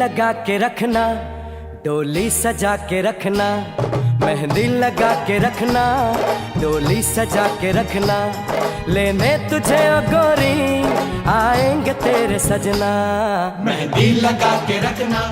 लगा के रखना, डोली सजा के रखना, मेहंदी लगा के रखना, डोली सजा के रखना, लेने तुझे ओ गोरी आएंगे तेरे सजना। मेहंदी लगा के रखना।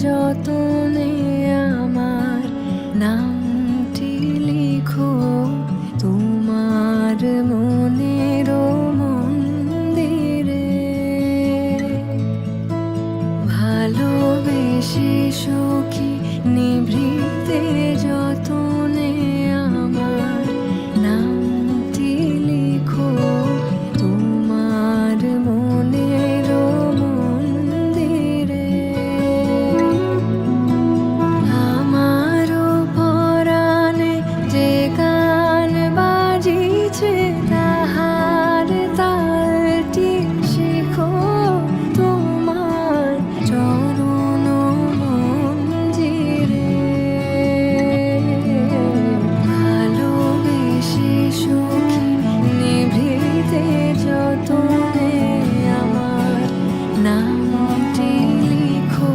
যতনে আমার নামটি লিখো তোমার মনের মন্দিরে, ভালোবেসে সখী নিভৃতে যতনে আমার নামটি লিখো তোমার মনের মন্দিরে। আমারও পরাণে যে গান বাজিছে তাহার তালটি শিখো তোমার চরণ মঞ্জিরে, ভালোবেসে সখী নিভৃতে যতনে আমার নামটি লিখো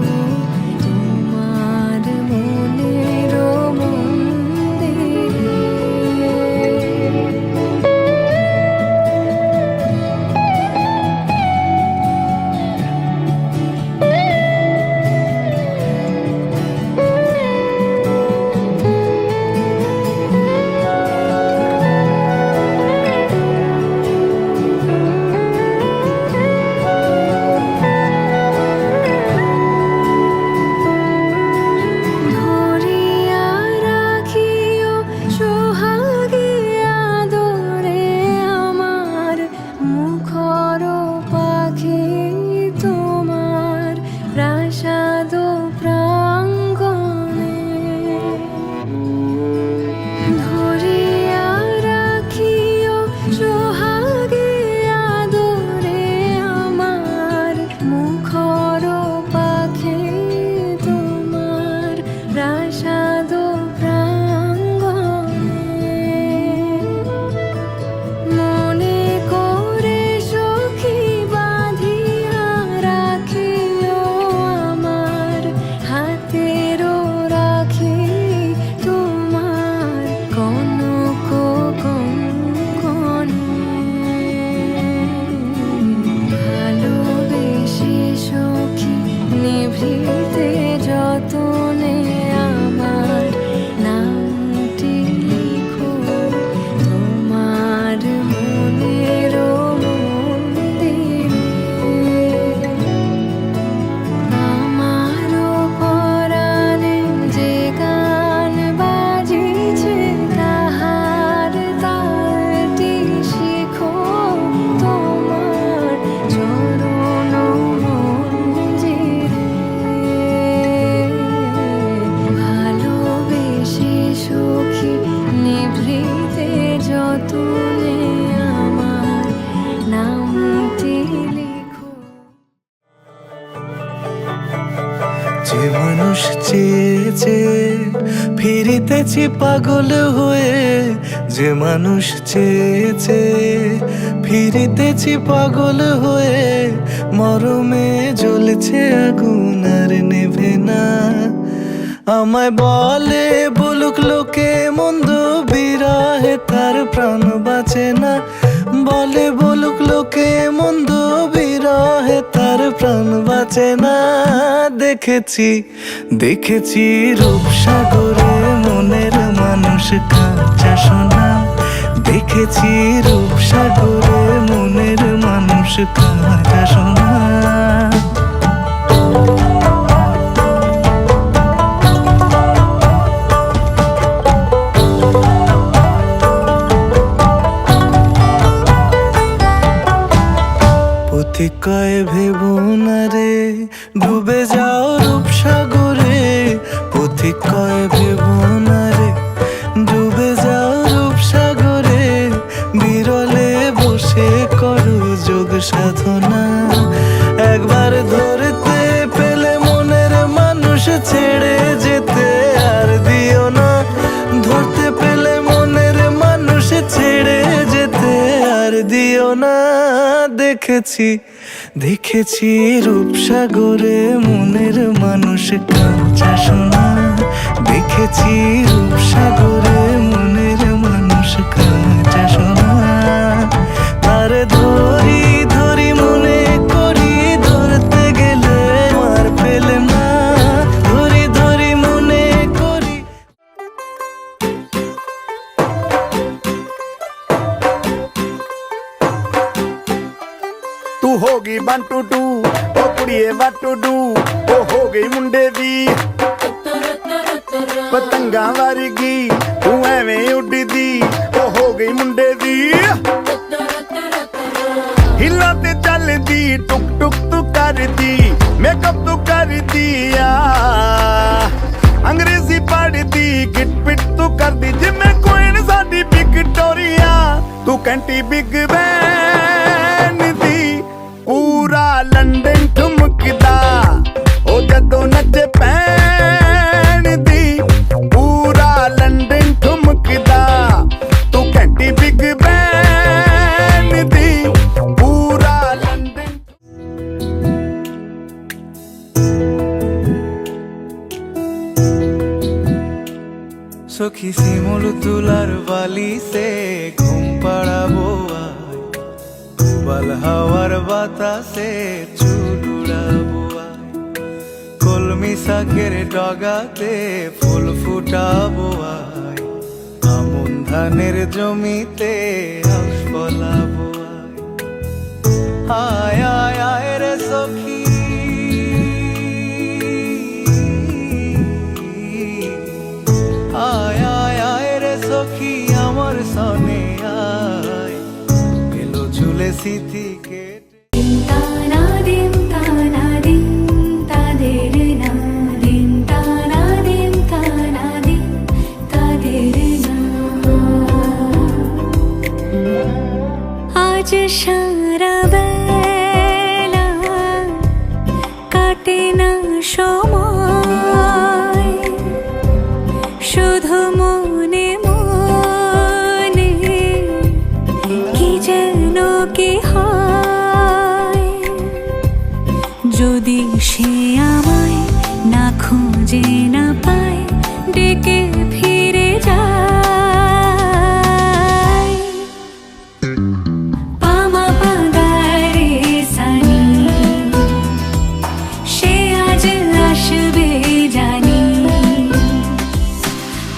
তোমার মনের মন্দিরে। ধরিয়া রাখিও সোহাগে আদরে আমার মুখর পাখি তোমার প্রাসাদ প্রাঙ্গণে। ধরিয়া রাখিও সোহাগে আদরে আমার মুখর পাখি তোমার প্রাসাদ প্রাঙ্গণে। মনে করে সখী বাঁধিয়া রাখিও আমার হাতেরও রাখি তোমার কনক কঙ্কণে। ভালোবেসে সখী নিভৃতে যতনে আমার নামটি লিখো তোমার মনের মন্দিরে। আমারও পরাণে যে গান বাজিছে তাহার তালটি শিখো তোমার চরণ মঞ্জিরে, ভালোবেসে সখী নিভৃতে যতনে আমার নামটি লিখো। যে মানুষ চেয়েছে ফিরিতেছি পাগল হয়ে, যে মানুষ চেয়েছে ফিরিতেছি পাগল হয়ে, মরমে জ্বলছে আগুন আর নেভে না, আমায় বলে বলুক লোকে মন্দ, বিরহে তার প্রাণ বাঁচে না। বলে বলুক লোকে মন্দ, বিরহে তার প্রাণ বাঁচে না। দেখেছি দেখেছি রূপসাগরে মনের মানুষ কাঁচা সোনা। দেখেছি রূপসাগরে মনের মানুষ কাঁচা সোনা। পথিক কয় ভেবো না রে ডুবে যাও রূপসাগরে। পথিক কয় ভেবো না রে ডুবে যাও রূপসাগরে। বিরলে বসে করো যোগ সাধনা। একবার ধরতে পেলে মনের মানুষ ছেড়ে যেতে আর দিও না। ধরতে পেলে মনের মানুষ ছেড়ে যেতে আর দিও না। দেখেছি দেখেছি রূপসাগরে মনের মানুষ কাঁচা সোনা। দেখেছি রূপসাগরে মনের মানুষ কাঁচা সোনা। তার ধরি ধরি মনে করি, ধরতে গেলে আর পেলে না। ধরি ধরি মনে করি। तू होगी 1 2 2 ओ कुड़िए what to do। ओ हो गई मुंडे दी पतंगा वर्गी, तू एवें उड़दी। ओ हो गई मुंडे दी हिला ते चलदी, टुक टुक तू करदी, मेकअप तू कर दिया। अंग्रेजी पढ़दी, गिट पिट तू करदी, जिम्मे क्वीन साडी विक्टोरिया। तू कैंटी बिग बैन दी, पूरा लंदन ठुमकदा। ओ जदों नचे पैन दी, पूरा लंदन ठुमकदा। तू कैंटी बिग बैन दी, पूरा लंदन। সখী শিমুল তুলার বালি সে ঘুম পাড়াবো আয়। উবাল হাওয়ার বাতাসে চুল উড়াবো আয়। কলমি শাকের ডগাতে ফুল ফুটাবো আয়। আমন ধানের জমিতে আউশ ফলাবো আয়। আয় আয় আয় রে সখী, আয় আয় আয় রে সখী আমার সনে আয়। এলো ঝুলে স্মৃতি কেটে। তানা দিন তানা দিন তাদের না দিন তানা দিন তানা দিন তাদের না। আজ সারা বেলা কাটে না সময়, শুধু মনে মনে কি যেন কি হয়। যদি সে আমায় না খুঁজে না পায়, ডেকে ফিরে যায়। পামা পাগারে সানি, সে আজ আসবে জানি।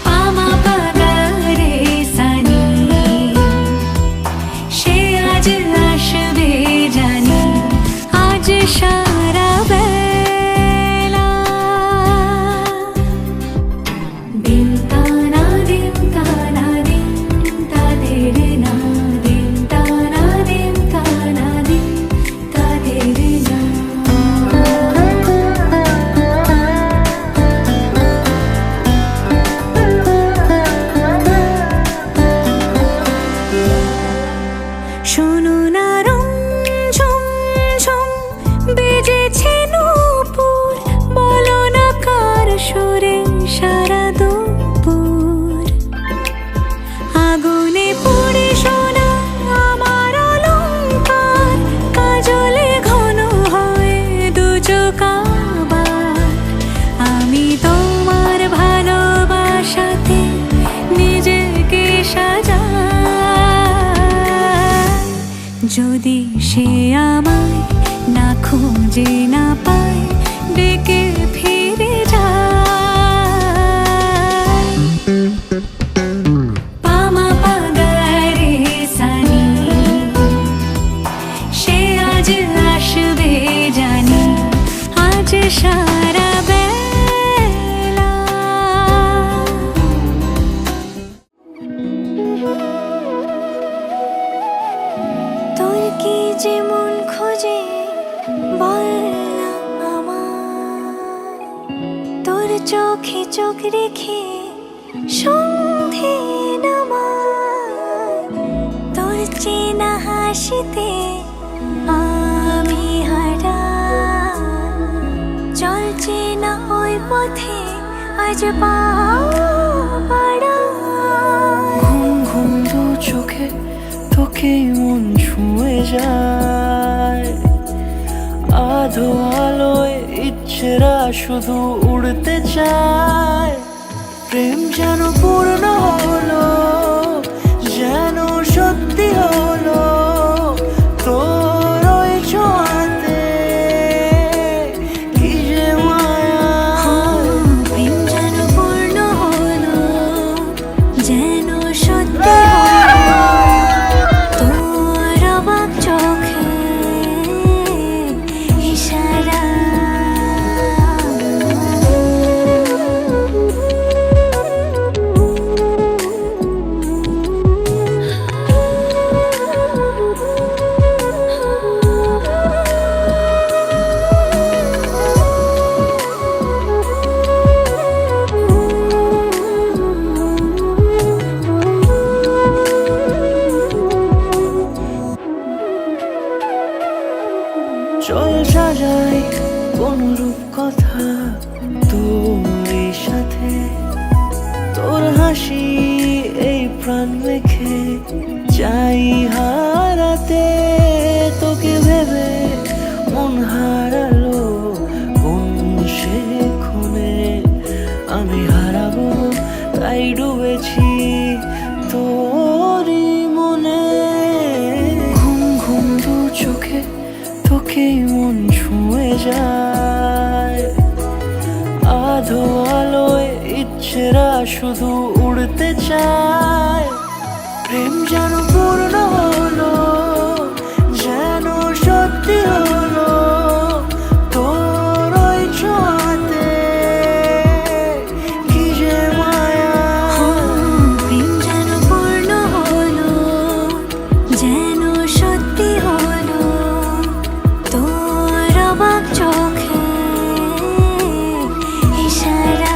পামা পাগারে সানি, সে আজ আসবে জানি। আজ সারা বেলা যদি সে আমায় না খুঁজে না পায় ডেকে ফিরে যায় পামা পাগারে সানি সে আজ আসবে জানি আজ সারা বেলা তোর কি যে মন খোঁজে বল না আমায় তোর চোখে চোখ রেখে সন্ধে নামায় তোর চেনা হাসিতে আমি হারাই চলছে না ওই পথে আজ পা বাড়াই ঘুম ঘুম দু চোখে তোকে মন ছুঁয়ে যায় আধো আলোয় ইচ্ছেরা শুধু উড়তে চায় প্রেম যেন পূর্ণ হলো যেন সত্যি হলো তোর ওই ছোঁয়াতে কি যে মায়া প্রেম যেন পূর্ণ হলো যেন সত্যি হলো তোর অবাক চোখে ইশারা চল সাজাই কোন রূপ কথা তোর সাথে তোর হাসি এই প্রাণ মেখে চাই হারাতে তোকে ভেবে মন হারালো কোন সে খুনে আমি হারাবো তাই ডুবেছি তোরই মনে ঘুম ঘুম দু চোখে তোকে মন ছুঁয়ে যায় আধো আলোয় ইচ্ছেরা শুধু উড়তে চায় প্রেম যেন পূর্ণ হলো যেন সত্যি হলো তোর ওই ছোঁয়াতে কি যে মায়া প্রেম যেন পূর্ণ হলো যেন সত্যি হলো তোর অবাক চোখে ইশারা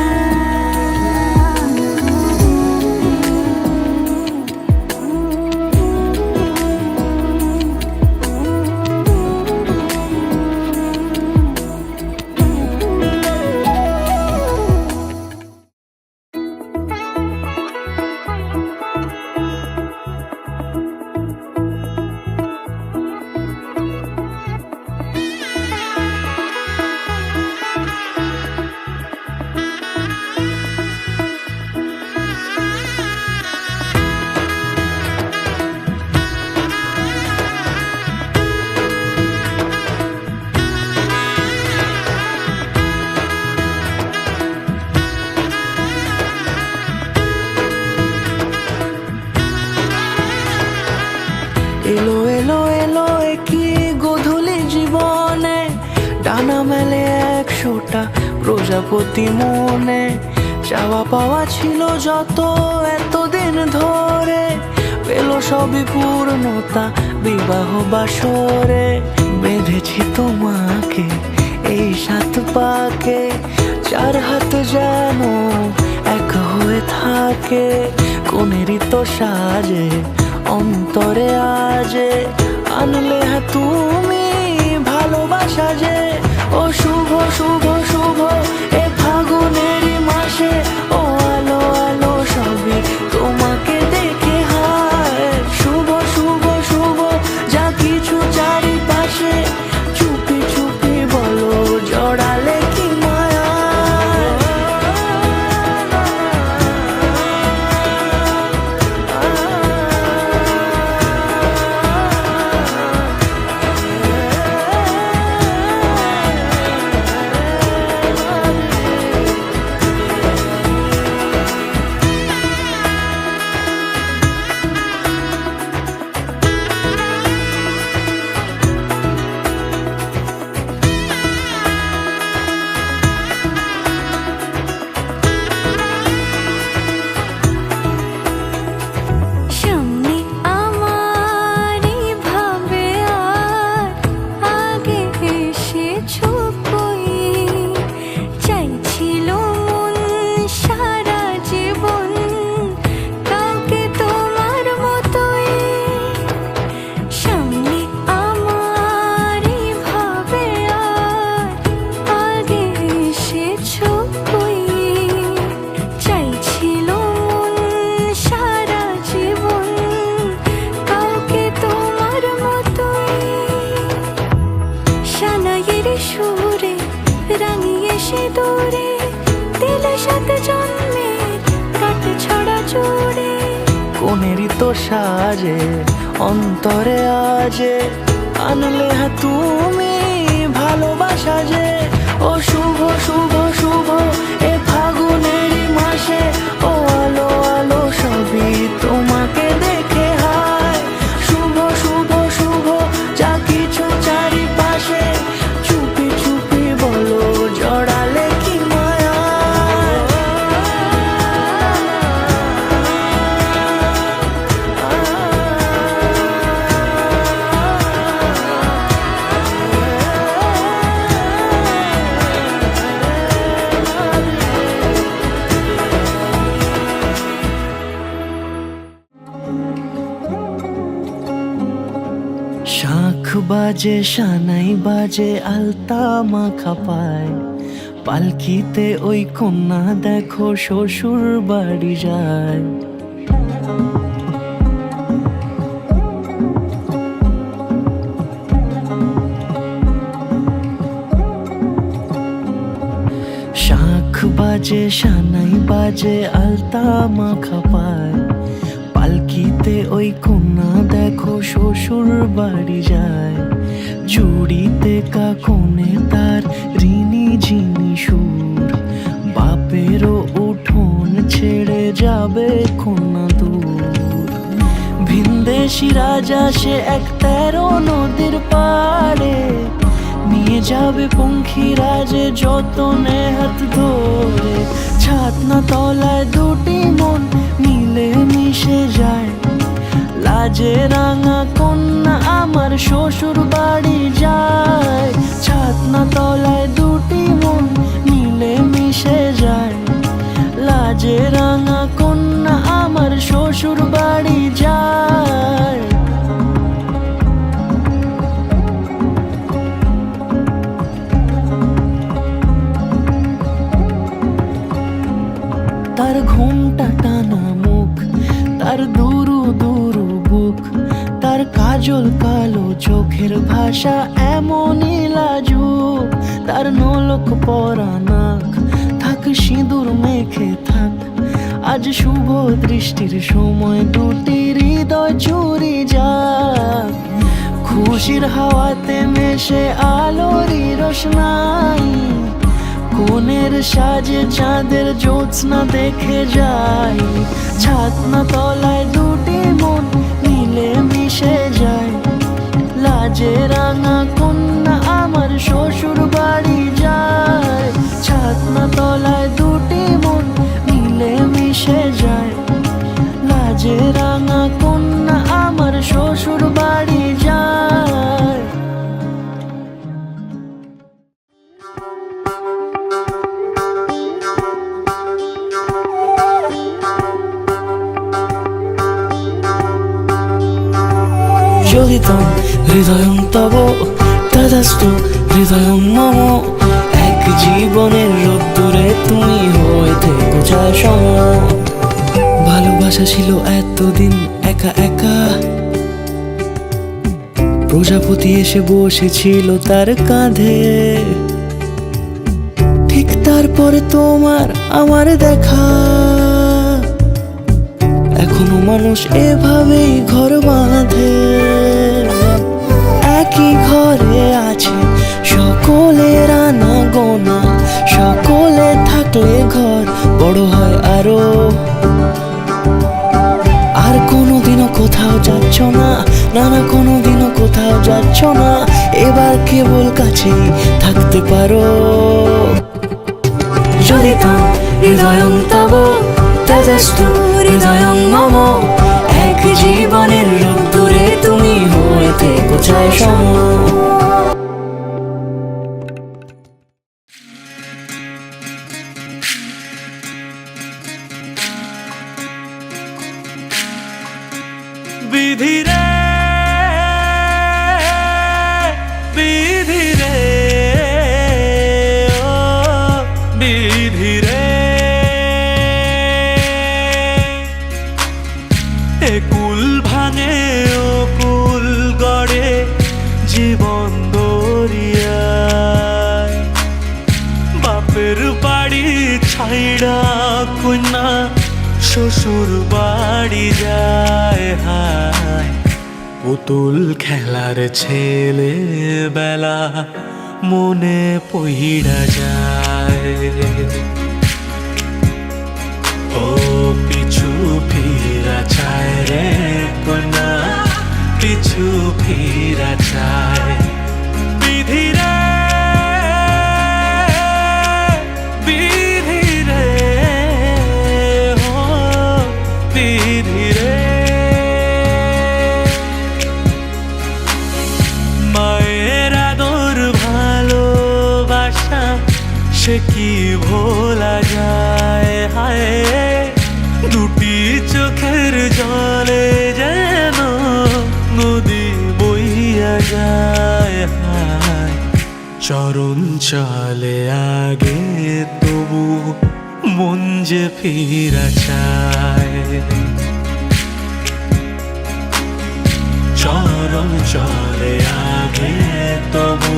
এলো এলো এলো কি গোধূলি জীবনে ডানা মেলে 100টা প্রজাপতি মনে চাওয়া পাওয়া ছিল যত এতদিন ধরে পেলো সবই পূর্ণতা বিবাহ বাসরে বেঁধেছি তোমাকে এই 7 পাকে 4 হাত যেন এক হয়ে থাকে কোনেরই তো সাজে অন্তরে আজে আনলে হ্যাঁ তুমি ভালোবাসা যে ও শুভ শুভ শুভ এ ফাগুনেরই মাসে ও আলো আলো সবই তোমাকে দেখে হায় শুভ শুভ শুভ যা কিছু চারিপাশে চুপি চুপি বলো জড়ালে কি মায়া দূরে দিলে সাথে জন্মের কাট ছড়া জুড়ে। কোনেরই তো সাজে অন্তরে আজে আনলে তুমি ভালোবাসা যে। ও শুভ শুভ শুভ এ ফাগুনেরই মাসে, ও আলো আলো সবই তোমাকে দেখে হায়। শুভ শুভ শুভ যা কিছু চারিপাশে, চুপি চুপি বলো জড়ালে কি মায়া। শাঁখ বাজে সানাই বাজে আলতা মাখা পায়, পালকিতে ওই কন্যা দেখো শ্বশুর বাড়ি যায়। শাঁখ বাজে সানাই বাজে আলতা মাখা পায়, পালকিতে ওই কন্যা দেখো শ্বশুর বাড়ি যায়। জুড়িতে কাকনে তার ঋণী ঝিনি সুর, বাপেরও উঠোন ছেড়ে যাবে কন্যা দূর। ভিনদেশি রাজা সে এক 13 নদীর পাড়ে, নিয়ে যাবে পঙ্খী রাজে যতনে হাত ধরে। ছাতনা তলায় দুটি মন মিলে মিশে যায়, লাজে রাঙা কন্যা আমার শ্বশুর বাড়ি যায়। ছাতনা তলায় দুটি মন মিলে মিশে যায়, লাজে রাঙা কন্যা আমার শ্বশুর বাড়ি যায়। তার ঘুমটা টানা মুখ, তার দুরু দুরু বুক, তার কাজল কালো চোখের ভাষা এমনই লাজুক। তার নোলক পরা নাক, থাক সিঁদুর মেখে থাক, আজ শুভ দৃষ্টির সময় দুটি হৃদয় চুরি যাক। খুশির হাওয়াতে মেশে আলোরই রোশনাই, কোণের সাজে চাঁদের জ্যোৎস্না দেখে যাই। ছাতনা তলায় দুটি মন মিলে মিশে যায়, লাজে রাঙা কন্যা আমার শ্বশুর বাড়ি যায়। ছাতনা তলায় দুটি মন মিলে মিশে যায়, লাজে রাঙা কন্যা আমার শ্বশুর বাড়ি যায়। জ্বলিতম হৃদয়ং তব তদাস্তু হৃদয়ং মম। এক জীবনের রোদ্দুরে তুমি হয়ে থেকো যায় সম। ভালোবাসা ছিল এতদিন একা একা, প্রজাপতি এসে বসেছিল তার কাঁধে। ঠিক তারপরে তোমার আমার দেখা, এখনো মানুষ এভাবেই ঘর বাঁধে। একই ঘরে আছে সকলের আনা গোনা, সকলে থাকলে ঘর বড় হয় আরো। আর কোনোদিনও কোথাও যাচ্ছ না, না না কোনোদিনও কোথাও যাচ্ছ না, এবার কেবল কাছেই থাকতে পারো। যদি তাম হৃদয়ং তব তদাস্তু হৃদয়ং মম। এক জীবনের রোদ্দুরে তুমি হয়ে থেকো চায় সম। বিধি রে বিধি রে ও বিধি রে, এ কুল ভাঙে ও কুল গড়ে জীবন দরিয়ায়। বাপের বাড়ি ছাইড়া কন্যা শ্বশুর বাড়ি যায় হায় পুতুল খেলার ছেলে বেলা মনে পইড়া যায় ও পিছু ফিরা চায় রে কন্যা পিছু ফিরা চায় বিধি রে বিধি রে ও বিধি রে মায়ের আদর ভালোবাসা সে কি ভোলা যায় হায় দুটি চোখের জলে যেন নদী বইয়া যায় হায় চরণ চলে আগে তবু মন যে ফিরা চায় চরণ চলে আগে তবু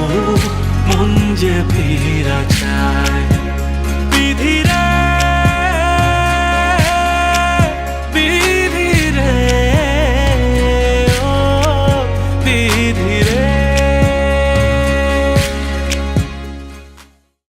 মন যে ফিরা চায়